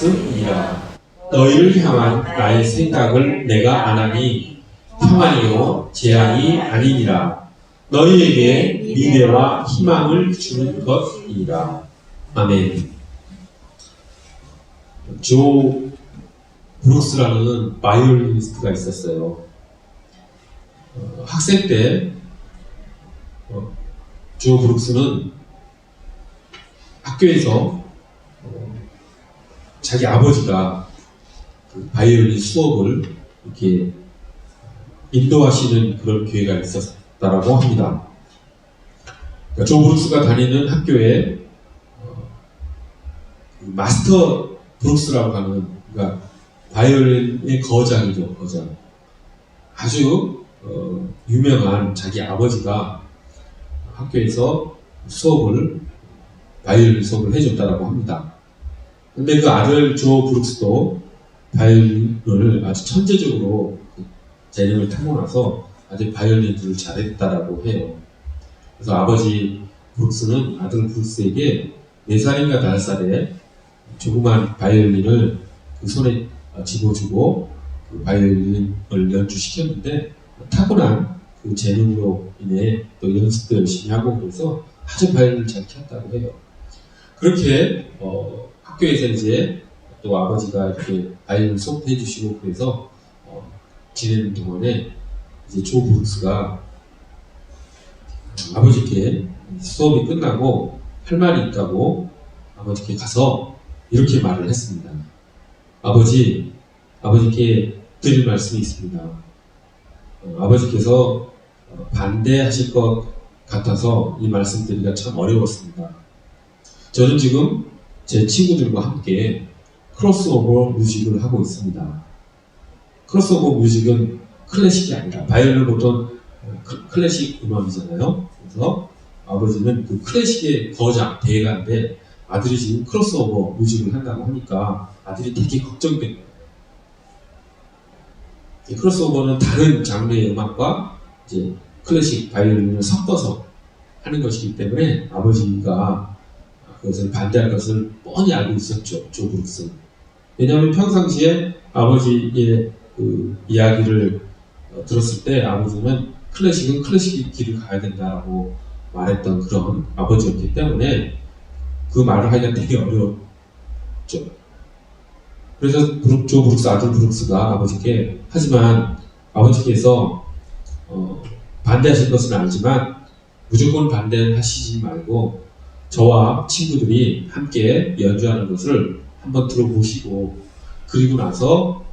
브룩스이라. 너희를 향한 나의 생각을 내가 아나니 평안이요 재앙이 아니니라. 너희에게 미래와 희망을 주는 것이니라. 아멘. 조 브룩스라는 바이올리니스트가 있었어요. 학생 때 조 브룩스는 학교에서 자기 아버지가 그 바이올린 수업을 이렇게 인도하시는 그런 기회가 있었다라고 합니다. 그러니까 조 브룩스가 다니는 학교에 마스터 브룩스라고 하는, 그러니까 바이올린의 거장이죠, 거장. 아주 유명한 자기 아버지가 학교에서 바이올린 수업을 해줬다라고 합니다. 근데 그 아들 조 브룩스도 바이올린을 아주 천재적으로 재능을 타고나서 아주 바이올린을 잘했다라고 해요. 그래서 아버지 브룩스는 아들 브룩스에게 4살인가 5살에 조그만 바이올린을 그 손에 집어주고 그 바이올린을 연주시켰는데, 타고난 그 재능으로 인해 또 연습도 열심히 하고 그래서 아주 바이올린을 잘 켰다고 해요. 그렇게 학교에서 이제 또 아버지가 이렇게 바이올린 수업도 해주시고 그래서 지내는 동안에 이제 조 브룩스가 아버지께 수업이 끝나고 할 말이 있다고 아버지께 가서 이렇게 말을 했습니다. 아버지께 드릴 말씀이 있습니다. 아버지께서 반대하실 것 같아서 이 말씀 드리기가 참 어려웠습니다. 저는 지금 제 친구들과 함께 크로스오버 뮤직을 하고 있습니다. 크로스오버 뮤직은 클래식이 아니라, 바이올린은 보통 클래식 음악이잖아요. 그래서 아버지는 그 클래식의 거장, 대가인데 아들이 지금 크로스오버 뮤직을 한다고 하니까 아들이 되게 걱정된 거예요. 크로스오버는 다른 장르의 음악과 이제 클래식 바이올린을 섞어서 하는 것이기 때문에 아버지가 그것을 반대할 것을 뻔히 알고 있었죠, 조 브룩스는. 왜냐하면 평상시에 아버지의 그 이야기를 들었을 때 아버지는 클래식은 클래식의 길을 가야 된다라고 말했던 그런 아버지였기 때문에 그 말을 하기가 되게 어려웠죠. 그래서 조 브룩스 아들 브룩스가 아버지께, 하지만 아버지께서 반대하실 것은 알지만 무조건 반대하시지 말고 저와 친구들이 함께 연주하는 것을 한번 들어보시고 그리고 나서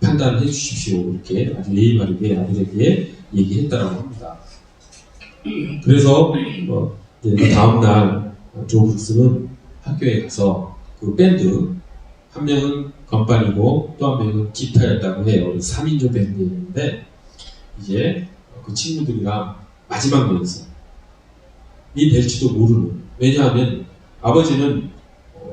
판단해 주십시오. 이렇게 아주 예의 바르게 아들에게 얘기했다라고 합니다. 그래서 다음날 조 브룩스는 학교에 가서 그 밴드, 한 명은 건반이고 또 한 명은 기타였다고 해요. 3인조 밴드였는데 이제 그 친구들이랑 마지막 연습이 될지도 모르는, 왜냐하면 아버지는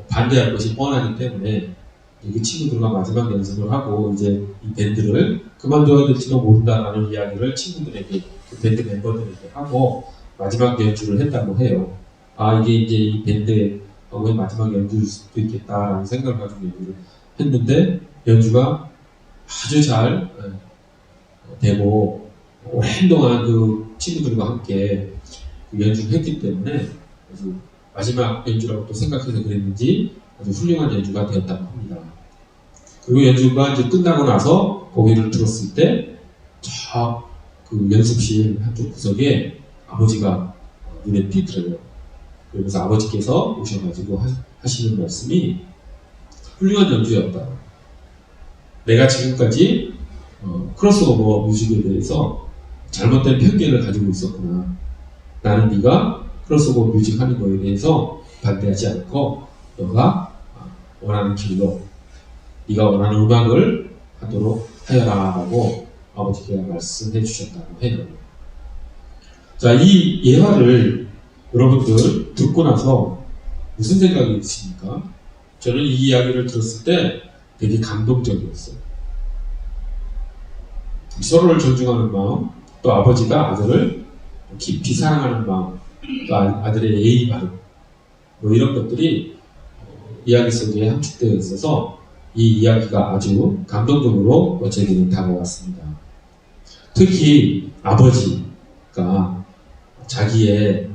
반대할 것이 뻔하기 때문에 그 친구들과 마지막 연습을 하고 이제 이 밴드를 그만둬야 될지도 모른다라는 이야기를 친구들에게, 그 밴드 멤버들에게 하고 마지막 연주를 했다고 해요. 이게 이제 이 밴드의 마지막 연주일 수도 있겠다라는 생각을 가지고 연주를 했는데 연주가 아주 잘 되고 오랜 동안 그 친구들과 함께 연주를 했기 때문에 아주 마지막 연주라고 또 생각해서 그랬는지 아주 훌륭한 연주가 되었다고 합니다. 그리고 연주가 이제 끝나고 나서 고개를 들었을 때 저 그 연습실 한쪽 구석에 아버지가 눈에 띄더라고요. 그래서 아버지께서 오셔가지고 하시는 말씀이 훌륭한 연주였다. 내가 지금까지 크로스오버 뮤직에 대해서 잘못된 편견을 가지고 있었구나. 나는 네가 크로스오버 뮤직 하는 거에 대해서 반대하지 않고 너가 원하는 길로 네가 원하는 음악을 하도록 하여라 라고 아버지가 말씀해 주셨다고 해요. 자, 이 예화를 여러분들 듣고 나서 무슨 생각이 드십니까? 저는 이 이야기를 들었을 때 되게 감동적이었어요. 서로를 존중하는 마음, 또 아버지가 아들을 깊이 사랑하는 마음, 또 아들의 예의 바름, 이런 것들이 이야기 속에 함축되어 있어서 이 이야기가 아주 감동적으로 저에게는 다가왔습니다. 특히 아버지가 자기의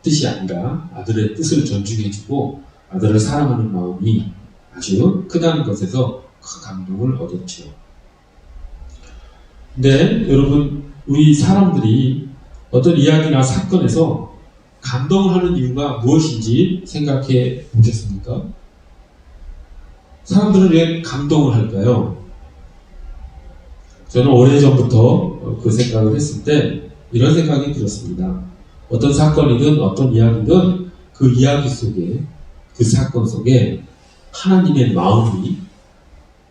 뜻이 아니라 아들의 뜻을 존중해주고 아들을 사랑하는 마음이 아주 크다는 것에서 큰 감동을 얻었죠. 근데 여러분, 우리 사람들이 어떤 이야기나 사건에서 감동을 하는 이유가 무엇인지 생각해 보셨습니까? 사람들은 왜 감동을 할까요? 저는 오래전부터 그 생각을 했을 때 이런 생각이 들었습니다. 어떤 사건이든 어떤 이야기든 그 이야기 속에, 그 사건 속에 하나님의 마음이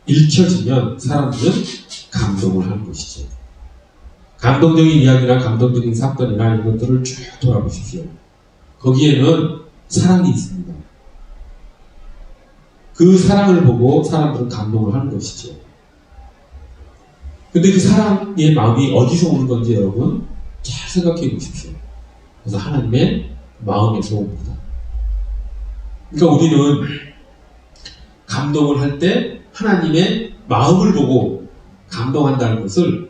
읽혀지면 사람들은 감동을 하는 것이죠. 감동적인 이야기나 감동적인 사건이나 이런 것들을 쭉 돌아보십시오. 거기에는 사랑이 있습니다. 그 사랑을 보고 사람들은 감동을 하는 것이죠. 근데 그 사랑의 마음이 어디서 오는 건지 여러분 잘 생각해 보십시오. 그래서 하나님의 마음에서 옵니다. 그러니까 우리는 감동을 할 때 하나님의 마음을 보고 감동한다는 것을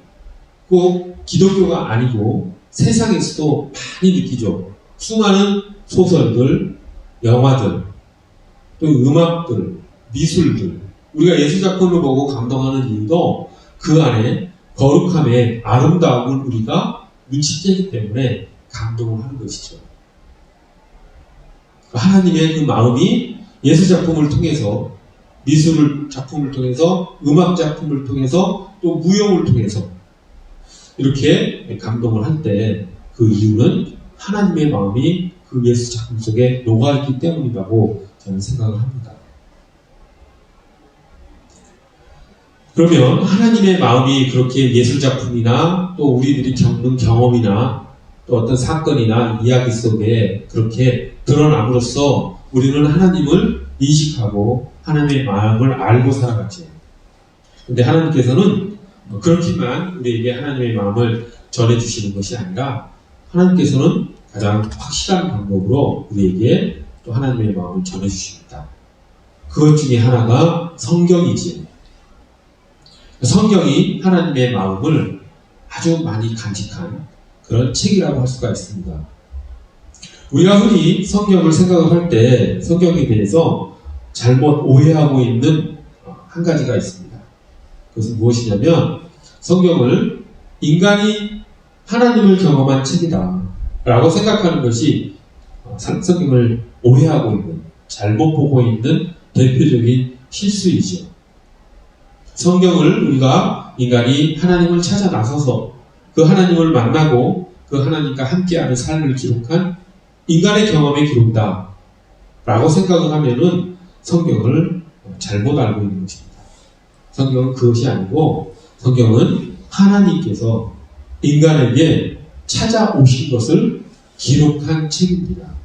꼭 기독교가 아니고 세상에서도 많이 느끼죠. 수많은 소설들, 영화들, 또 음악들, 미술들, 우리가 예술작품을 보고 감동하는 이유도 그 안에 거룩함의 아름다움을 우리가 눈치채기 때문에 감동을 하는 것이죠. 하나님의 그 마음이 예술작품을 통해서, 미술 작품을 통해서, 음악 작품을 통해서, 또 무용을 통해서 이렇게 감동을 할 때 그 이유는 하나님의 마음이 그 예술작품 속에 녹아있기 때문이라고 저는 생각을 합니다. 그러면 하나님의 마음이 그렇게 예술작품이나 또 우리들이 겪는 경험이나 또 어떤 사건이나 이야기 속에 그렇게 드러남으로써 우리는 하나님을 인식하고 하나님의 마음을 알고 살아갔죠. 근데 하나님께서는 그렇게만 우리에게 하나님의 마음을 전해주시는 것이 아니라 하나님께서는 가장 확실한 방법으로 우리에게 또 하나님의 마음을 전해주십니다. 그것 중에 하나가 성경이지. 성경이 하나님의 마음을 아주 많이 간직한 그런 책이라고 할 수가 있습니다. 우리가 흔히 성경을 생각을 할 때 성경에 대해서 잘못 오해하고 있는 한 가지가 있습니다. 그것은 무엇이냐면 성경을 인간이 하나님을 경험한 책이다 라고 생각하는 것이 성경을 오해하고 있는, 잘못 보고 있는 대표적인 실수이죠. 성경을 우리가 인간이 하나님을 찾아 나서서 그 하나님을 만나고 그 하나님과 함께하는 삶을 기록한 인간의 경험의 기록이다 라고 생각을 하면은 성경을 잘못 알고 있는 것입니다. 성경은 그것이 아니고 성경은 하나님께서 인간에게 찾아오신 것을 기록한 책입니다.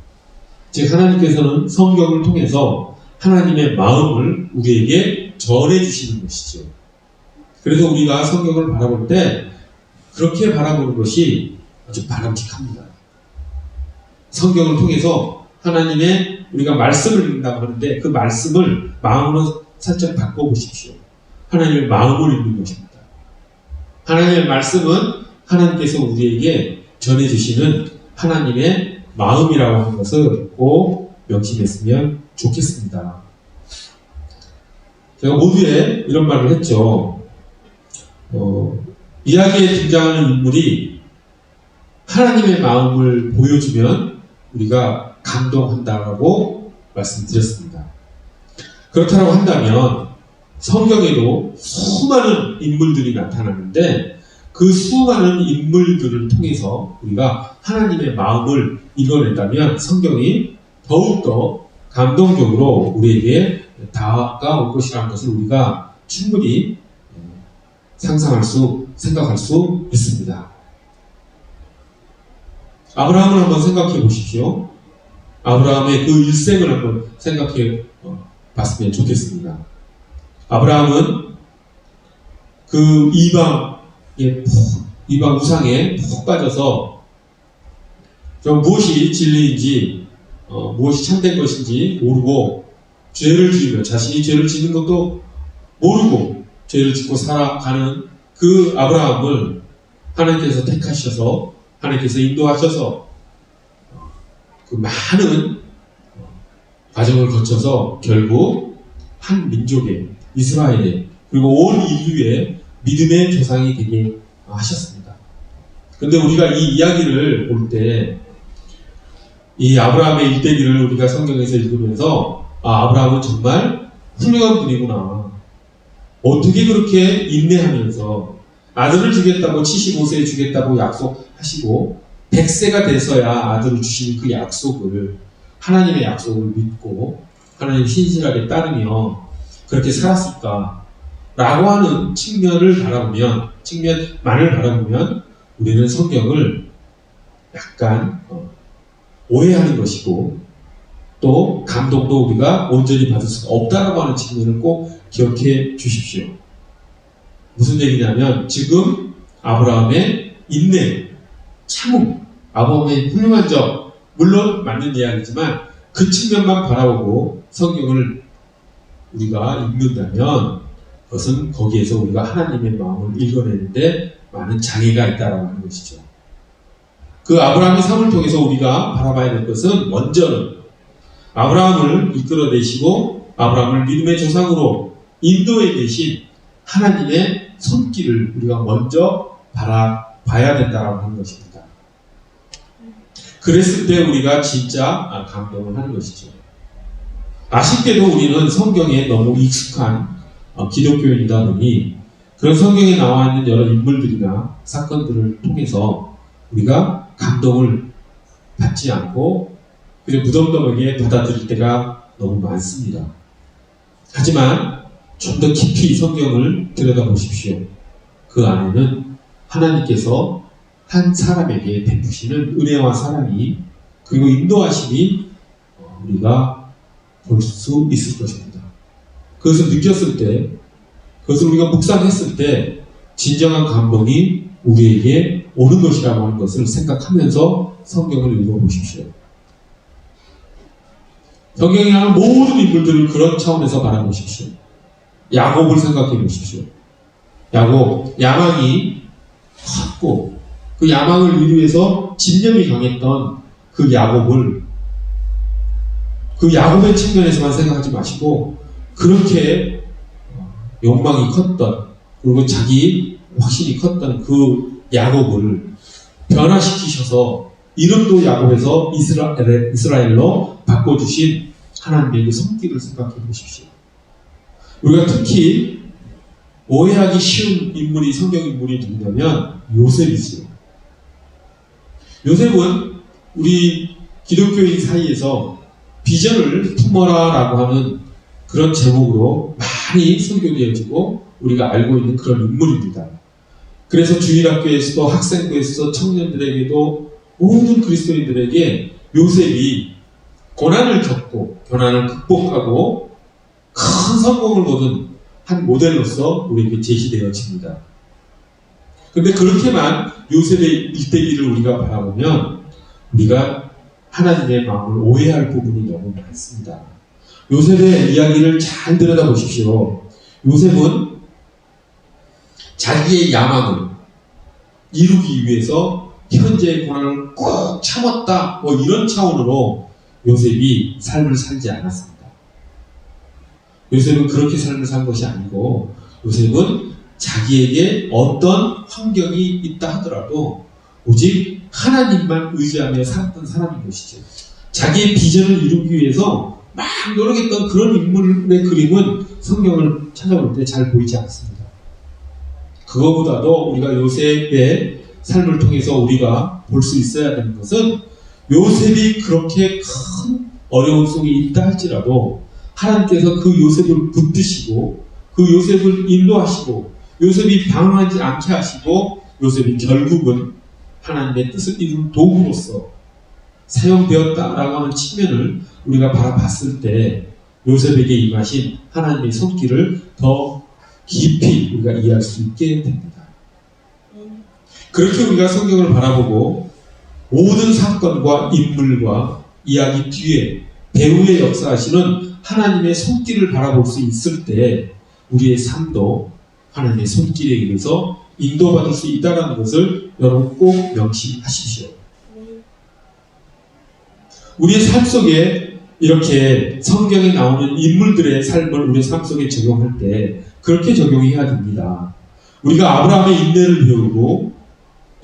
즉 하나님께서는 성경을 통해서 하나님의 마음을 우리에게 전해주시는 것이죠. 그래서 우리가 성경을 바라볼 때 그렇게 바라보는 것이 아주 바람직합니다. 성경을 통해서 하나님의 우리가 말씀을 읽는다고 하는데 그 말씀을 마음으로 살짝 바꿔보십시오. 하나님의 마음을 읽는 것입니다. 하나님의 말씀은 하나님께서 우리에게 전해주시는 하나님의 마음이라고 하는 것을 꼭 명심했으면 좋겠습니다. 제가 모두에 이런 말을 했죠. 이야기에 등장하는 인물이 하나님의 마음을 보여주면 우리가 감동한다라고 말씀드렸습니다. 그렇다고 한다면 성경에도 수많은 인물들이 나타나는데 그 수많은 인물들을 통해서 우리가 하나님의 마음을 읽어낸다면 성경이 더욱더 감동적으로 우리에게 다가올 것이라는 것을 우리가 충분히 생각할 수 있습니다. 아브라함을 한번 생각해 보십시오. 아브라함의 그 일생을 한번 생각해 봤으면 좋겠습니다. 아브라함은 그 이방 우상에 푹 빠져서 무엇이 진리인지 무엇이 참된 것인지 모르고 죄를 지으며 자신이 죄를 짓는 것도 모르고 죄를 짓고 살아가는 그 아브라함을 하나님께서 택하셔서 하나님께서 인도하셔서 그 많은 과정을 거쳐서 결국 한 민족의 이스라엘의 그리고 온 인류의 믿음의 조상이 되게 하셨습니다. 근데 우리가 이 이야기를 볼 때 이 아브라함의 일대기를 우리가 성경에서 읽으면서 아브라함은 정말 훌륭한 분이구나. 어떻게 그렇게 인내하면서 아들을 주겠다고 75세에 주겠다고 약속하시고 100세가 돼서야 아들을 주시는 그 약속을 하나님의 약속을 믿고 하나님 신실하게 따르며 그렇게 살았을까 라고 하는 측면만을 바라보면 우리는 성경을 약간 오해하는 것이고 또 감동도 우리가 온전히 받을 수가 없다라고 하는 측면을 꼭 기억해 주십시오. 무슨 얘기냐면 지금 아브라함의 인내, 참음, 아브라함의 훌륭한 점 물론 맞는 이야기지만 그 측면만 바라보고 성경을 우리가 읽는다면 그것은 거기에서 우리가 하나님의 마음을 읽어내는데 많은 장애가 있다라고 하는 것이죠. 그 아브라함의 삶을 통해서 우리가 바라봐야 될 것은 먼저는 아브라함을 이끌어내시고 아브라함을 믿음의 조상으로 인도해 계신 하나님의 손길을 우리가 먼저 바라봐야 된다라고 하는 것입니다. 그랬을 때 우리가 진짜 감동을 하는 것이죠. 아쉽게도 우리는 성경에 너무 익숙한 기독교인이다 보니 그런 성경에 나와 있는 여러 인물들이나 사건들을 통해서 우리가 감동을 받지 않고 그냥 무덤덤하게 받아들일 때가 너무 많습니다. 하지만 좀 더 깊이 성경을 들여다보십시오. 그 안에는 하나님께서 한 사람에게 베푸시는 은혜와 사랑이 그리고 인도하심이 우리가 볼 수 있을 것입니다. 그것을 느꼈을 때 그것을 우리가 묵상했을 때 진정한 감동이 우리에게 오는 것이라고 하는 것을 생각하면서 성경을 읽어보십시오. 성경에 나오는 모든 인물들을 그런 차원에서 바라보십시오. 야곱을 생각해 보십시오. 야곱, 야망이 컸고 그 야망을 이루기 위해서 집념이 강했던 그 야곱을 그 야곱의 측면에서만 생각하지 마시고 그렇게 욕망이 컸던 그리고 자기 확신이 컸던 그 야곱을 변화시키셔서 이름도 야곱에서 이스라엘로 바꿔주신 하나님의 그 손길을 생각해 보십시오. 우리가 특히 오해하기 쉬운 인물이 성경 인물이 누구냐면 요셉이지요. 요셉은 우리 기독교인 사이에서 비전을 품어라라고 하는 그런 제목으로 많이 설교되어지고 우리가 알고 있는 그런 인물입니다. 그래서 주일학교에서도 학생부에서 청년들에게도 모든 그리스도인들에게 요셉이 고난을 겪고 고난을 극복하고 큰 성공을 거둔 한 모델로서 우리에게 제시되어집니다. 그런데 그렇게만 요셉의 일대기를 우리가 바라보면 우리가 하나님의 마음을 오해할 부분이 너무 많습니다. 요셉의 이야기를 잘 들여다보십시오. 요셉은 자기의 야망을 이루기 위해서 현재의 고난을 꼭 참았다 이런 차원으로 요셉이 삶을 살지 않았습니다. 요셉은 그렇게 삶을 산 것이 아니고 요셉은 자기에게 어떤 환경이 있다 하더라도 오직 하나님만 의지하며 살았던 사람인 것이죠. 자기의 비전을 이루기 위해서 막 노력했던 그런 인물의 그림은 성경을 찾아볼 때 잘 보이지 않습니다. 그거보다도 우리가 요셉의 삶을 통해서 우리가 볼 수 있어야 되는 것은 요셉이 그렇게 큰 어려움 속에 있다 할지라도 하나님께서 그 요셉을 붙드시고 그 요셉을 인도하시고 요셉이 방황하지 않게 하시고 요셉이 결국은 하나님의 뜻을 이룬 도구로서 사용되었다라고 하는 측면을 우리가 바라봤을 때 요셉에게 임하신 하나님의 손길을 더 깊이 우리가 이해할 수 있게 됩니다. 그렇게 우리가 성경을 바라보고 모든 사건과 인물과 이야기 뒤에 배후에 역사하시는 하나님의 손길을 바라볼 수 있을 때 우리의 삶도 하나님의 손길에 의해서 인도받을 수 있다는 것을 여러분 꼭 명심하십시오. 우리의 삶 속에 이렇게 성경에 나오는 인물들의 삶을 우리의 삶 속에 적용할 때 그렇게 적용해야 됩니다. 우리가 아브라함의 인내를 배우고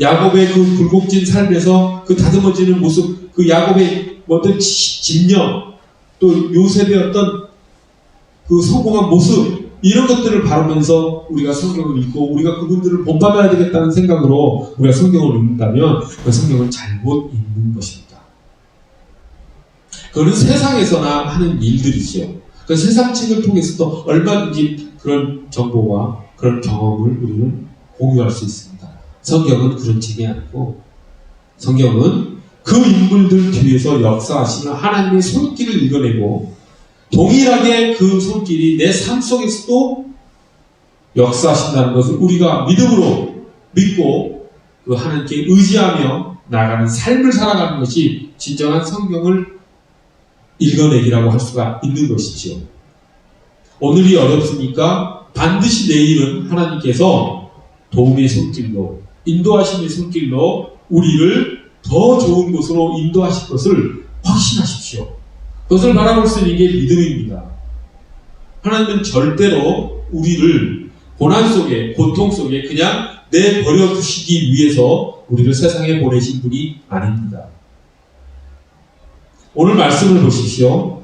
야곱의 그 굴곡진 삶에서 그 다듬어지는 모습, 그 야곱의 어떤 집념, 또 요셉의 어떤 그 성공한 모습, 이런 것들을 바라면서 우리가 성경을 읽고 우리가 그분들을 본받아야 되겠다는 생각으로 우리가 성경을 읽는다면 그 성경을 잘못 읽는 것입니다. 그거는 세상에서나 하는 일들이죠. 그 세상 책을 통해서도 얼마든지 그런 정보와 그런 경험을 우리는 공유할 수 있습니다. 성경은 그런 책이 아니고 성경은 그 인물들 뒤에서 역사하시는 하나님의 손길을 읽어내고 동일하게 그 손길이 내 삶 속에서도 역사하신다는 것을 우리가 믿음으로 믿고 그 하나님께 의지하며 나아가는 삶을 살아가는 것이 진정한 성경을 읽어내기라고 할 수가 있는 것이지요. 오늘이 어렵습니까? 반드시 내일은 하나님께서 도움의 손길로, 인도하심의 손길로 우리를 더 좋은 곳으로 인도하실 것을 확신하십시오. 그것을 바라볼 수 있는 게 믿음입니다. 하나님은 절대로 우리를 고난 속에, 고통 속에 그냥 내버려 두시기 위해서 우리를 세상에 보내신 분이 아닙니다. 오늘 말씀을 보십시오.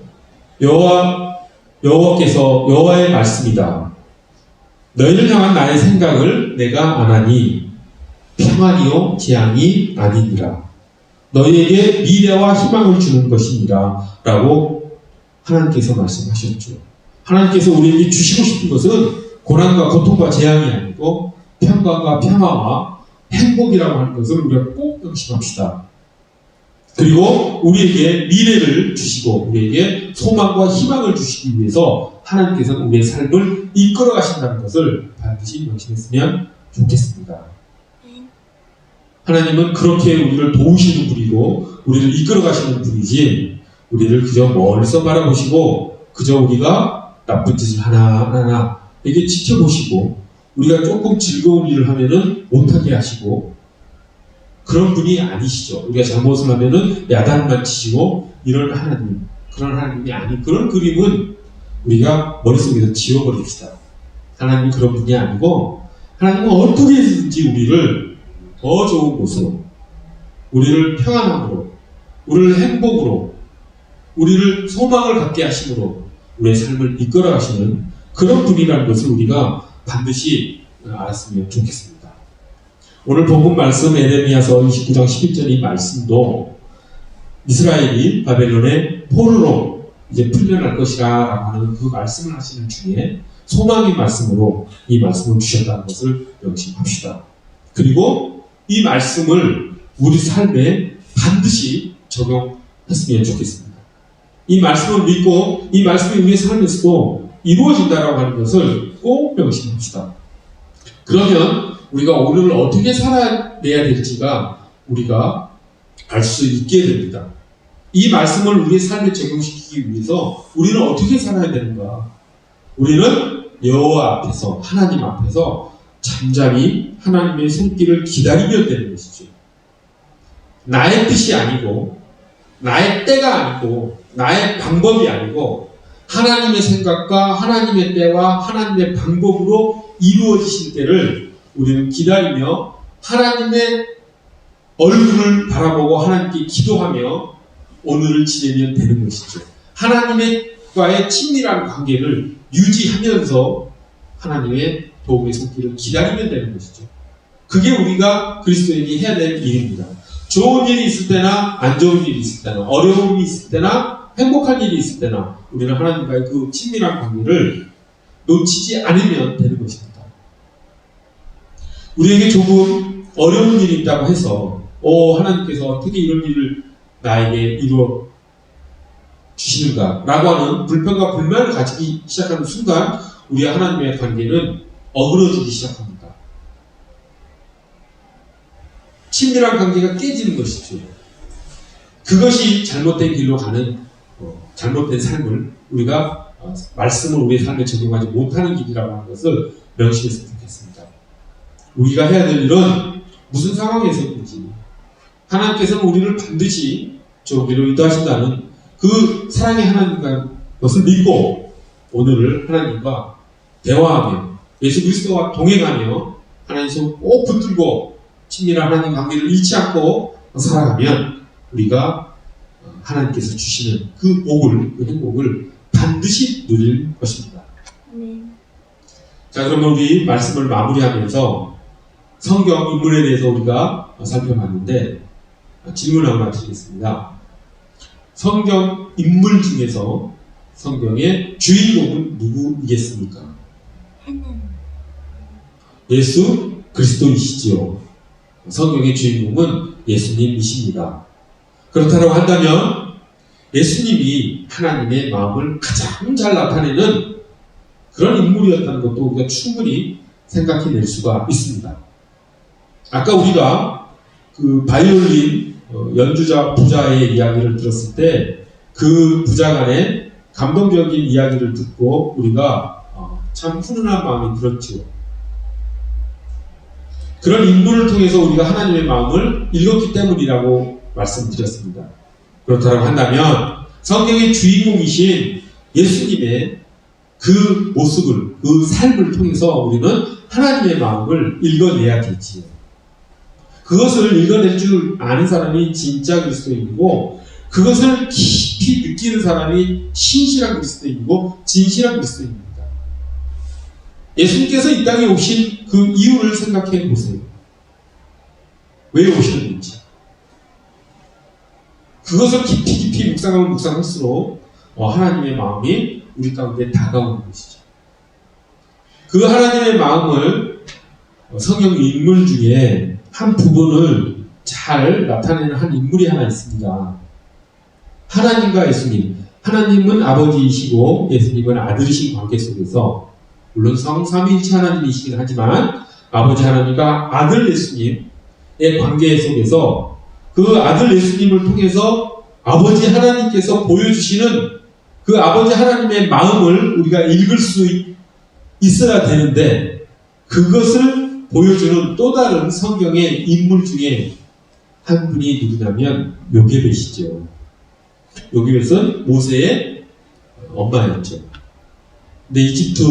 여호와의 말씀이다. 너희를 향한 나의 생각을 내가 아나니 평안이요 재앙이 아니니라. 너희에게 미래와 희망을 주는 것이니라 라고 하나님께서 말씀하셨죠. 하나님께서 우리에게 주시고 싶은 것은 고난과 고통과 재앙이 아니고 평강과 평화와 행복이라고 하는 것을 우리가 꼭 명심합시다. 그리고 우리에게 미래를 주시고 우리에게 소망과 희망을 주시기 위해서 하나님께서는 우리의 삶을 이끌어 가신다는 것을 반드시 명심했으면 좋겠습니다. 하나님은 그렇게 우리를 도우시는 분이고 우리를 이끌어 가시는 분이지 우리를 그저 멀리서 바라보시고 그저 우리가 나쁜 짓을 하나하나 이렇게 지켜보시고 우리가 조금 즐거운 일을 하면은 못하게 하시고 그런 분이 아니시죠. 우리가 잘못을 하면은 야단만 치시고 이런 하나님, 그런 하나님이 아닌 그런 그림은 우리가 머릿속에서 지워버립시다. 하나님은 그런 분이 아니고 하나님은 어떻게 해서든지 우리를 더 좋은 곳으로, 우리를 평안함으로, 우리를 행복으로, 우리를 소망을 갖게 하심으로 우리의 삶을 이끌어 가시는 그런 분이라는 것을 우리가 반드시 알았으면 좋겠습니다. 오늘 본문 말씀 에레미야서 29장 11절 이 말씀도 이스라엘이 바벨론의 포로로 이제 풀려날 것이라 라고 하는 그 말씀을 하시는 중에 소망의 말씀으로 이 말씀을 주셨다는 것을 명심합시다. 그리고 이 말씀을 우리 삶에 반드시 적용했으면 좋겠습니다. 이 말씀을 믿고 이 말씀이 우리의 삶에서도 이루어진다라고 하는 것을 꼭 명심합시다. 그러면 우리가 오늘을 어떻게 살아내야 될지가 우리가 알 수 있게 됩니다. 이 말씀을 우리의 삶에 적용시키기 위해서 우리는 어떻게 살아야 되는가? 우리는 여호와 앞에서, 하나님 앞에서 잠잠히 하나님의 손길을 기다리면 되는 것이죠. 나의 뜻이 아니고 나의 때가 아니고 나의 방법이 아니고 하나님의 생각과 하나님의 때와 하나님의 방법으로 이루어지실 때를 우리는 기다리며 하나님의 얼굴을 바라보고 하나님께 기도하며 오늘을 지내면 되는 것이죠. 하나님과의 친밀한 관계를 유지하면서 하나님의 도움의 손길을 기다리면 되는 것이죠. 그게 우리가 그리스도인이 해야 될 일입니다. 좋은 일이 있을 때나 안 좋은 일이 있을 때나 어려움이 있을 때나 행복한 일이 있을 때나 우리는 하나님과의 그 친밀한 관계를 놓치지 않으면 되는 것입니다. 우리에게 조금 어려운 일이 있다고 해서 하나님께서 어떻게 이런 일을 나에게 이루어 주시는가 라고 하는 불평과 불만을 가지기 시작하는 순간 우리와 하나님의 관계는 어그러지기 시작합니다. 친밀한 관계가 깨지는 것이죠. 그것이 잘못된 길로 가는 잘못된 삶을 우리가 말씀을 우리의 삶에 적용하지 못하는 길이라고 하는 것을 명심했으면 좋겠습니다. 우리가 해야 될 일은 무슨 상황에서든지 하나님께서는 우리를 반드시 우리를 인도하신다는 그 사랑의 하나님과 것을 믿고 오늘을 하나님과 대화하며 예수 그리스도와 동행하며 하나님 손 꼭 붙들고 친밀한 하나님 관계를 잃지 않고 살아가면 우리가 하나님께서 주시는 그 복을, 그 행복을 반드시 누릴 것입니다. 자, 그러면 우리 말씀을 마무리하면서 성경 인물에 대해서 우리가 살펴봤는데 질문 하나 드리겠습니다. 성경 인물 중에서 성경의 주인공은 누구이겠습니까? 예수 그리스도이시지요. 성경의 주인공은 예수님이십니다. 그렇다고 한다면 예수님이 하나님의 마음을 가장 잘 나타내는 그런 인물이었다는 것도 우리가 충분히 생각해낼 수가 있습니다. 아까 우리가 그 바이올린 연주자 부자의 이야기를 들었을 때 그 부자 간의 감동적인 이야기를 듣고 우리가 참 훈훈한 마음이 들었죠. 그런 인물을 통해서 우리가 하나님의 마음을 읽었기 때문이라고 말씀드렸습니다. 그렇다고 한다면 성경의 주인공이신 예수님의 그 모습을, 그 삶을 통해서 우리는 하나님의 마음을 읽어내야겠지요. 그것을 읽어낼 줄 아는 사람이 진짜 그리스도인이고 그것을 깊이 느끼는 사람이 신실한 그리스도인이고 진실한 그리스도인입니다. 예수님께서 이 땅에 오신 그 이유를 생각해 보세요. 왜 오셨는지. 그것을 깊이 묵상하면 묵상할수록 하나님의 마음이 우리 가운데 다가오는 것이죠. 그 하나님의 마음을 성경 인물 중에 한 부분을 잘 나타내는 한 인물이 하나 있습니다. 하나님과 예수님. 하나님은 아버지이시고 예수님은 아들이신 관계 속에서 물론 성삼위일체 하나님이시긴 하지만 아버지 하나님과 아들 예수님의 관계 속에서 그 아들 예수님을 통해서 아버지 하나님께서 보여주시는 그 아버지 하나님의 마음을 우리가 읽을 수 있어야 되는데 그것을 보여주는 또 다른 성경의 인물 중에 한 분이 누구냐면 요게벳이죠. 요게벳은 모세의 엄마였죠. 근데 이집트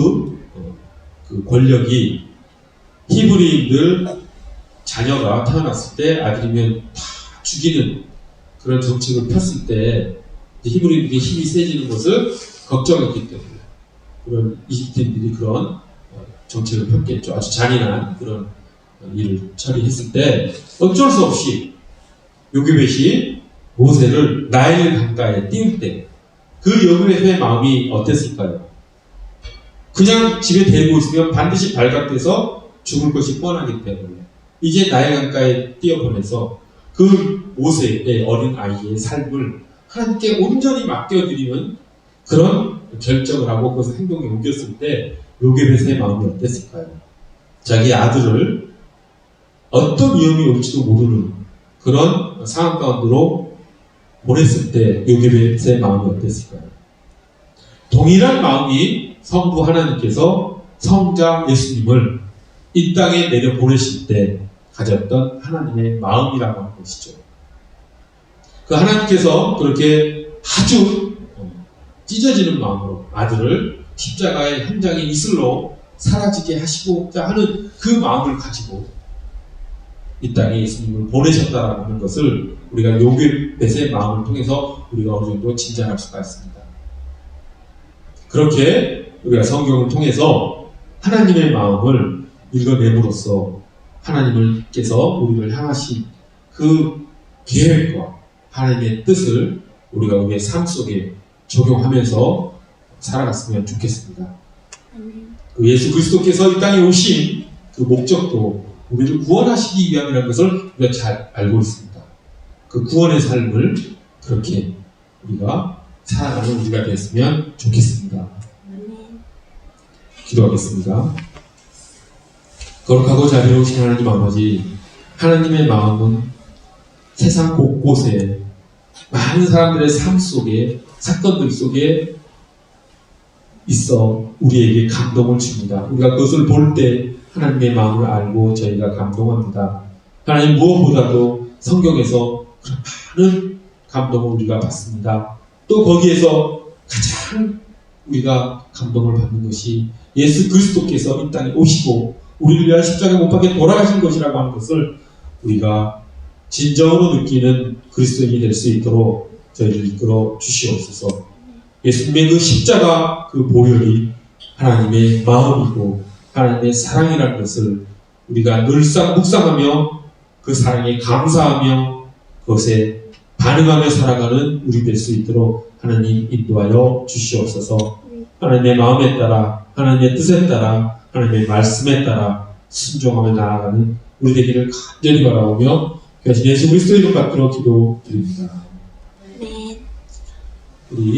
그 권력이 히브리인들 자녀가 태어났을 때 아들이면 다 죽이는 그런 정책을 폈을 때 히브리인들이 힘이 세지는 것을 걱정했기 때문에 그런 이집트인들이 그런 정책을 폈겠죠. 아주 잔인한 그런 일을 처리했을 때 어쩔 수 없이 요게벳이 모세를 나일 강가에 띄울 때 그 요게벳의 마음이 어땠을까요? 그냥 집에 데리고 있으면 반드시 발각돼서 죽을 것이 뻔하기 때문에 이제 나일 강가에 띄어보내서 그 모세의 어린 아이의 삶을 하나님께 온전히 맡겨드리는 그런 결정을 하고 그것을 행동에 옮겼을 때 요게벳의 마음이 어땠을까요? 자기 아들을 어떤 위험이 올지도 모르는 그런 상황 가운데로 보냈을 때 요게벳의 마음이 어땠을까요? 동일한 마음이 성부 하나님께서 성자 예수님을 이 땅에 내려 보내실 때 가졌던 하나님의 마음이라고 하는 것이죠. 그 하나님께서 그렇게 아주 찢어지는 마음으로 아들을 십자가의 현장에 이슬로 사라지게 하시고자 하는 그 마음을 가지고 이 땅에 예수님을 보내셨다라고 하는 것을 우리가 요게벳의 마음을 통해서 우리가 어느 정도 짐작할 수가 있습니다. 그렇게 우리가 성경을 통해서 하나님의 마음을 읽어냄으로써 하나님께서 우리를 향하신 그 계획과 하나님의 뜻을 우리가 우리의 삶 속에 적용하면서 살아갔으면 좋겠습니다. 그 예수 그리스도께서 이 땅에 오신 그 목적도 우리를 구원하시기 위함이라는 것을 우리가 잘 알고 있습니다. 그 구원의 삶을 그렇게 우리가 살아가는 우리가 됐으면 좋겠습니다. 기도하겠습니다. 거룩하고 자비로우신 하나님 아버지, 하나님의 마음은 세상 곳곳에 많은 사람들의 삶 속에, 사건들 속에 있어 우리에게 감동을 줍니다. 우리가 그것을 볼 때 하나님의 마음을 알고 저희가 감동합니다. 하나님 무엇보다도 성경에서 그런 많은 감동을 우리가 받습니다. 또 거기에서 가장 우리가 감동을 받는 것이 예수 그리스도께서 이 땅에 오시고 우리를 위한 십자가 못 박에 돌아가신 것이라고 하는 것을 우리가 진정으로 느끼는 그리스도인이 될 수 있도록 저희를 이끌어 주시옵소서. 예수님의 그 십자가 그 보혈이 하나님의 마음이고 하나님의 사랑이라는 것을 우리가 늘상 묵상하며 그 사랑에 감사하며 그것에 반응하며 살아가는 우리 될 수 있도록 하나님 인도하여 주시옵소서. 하나님의 마음에 따라 하나님의 뜻에 따라 하나님의 말씀에 따라 순종하며 나아가는 우리 되기를 간절히 바라오며 귀하신 예수 그리스도의 이름 받들어 기도드립니다. 네. 우리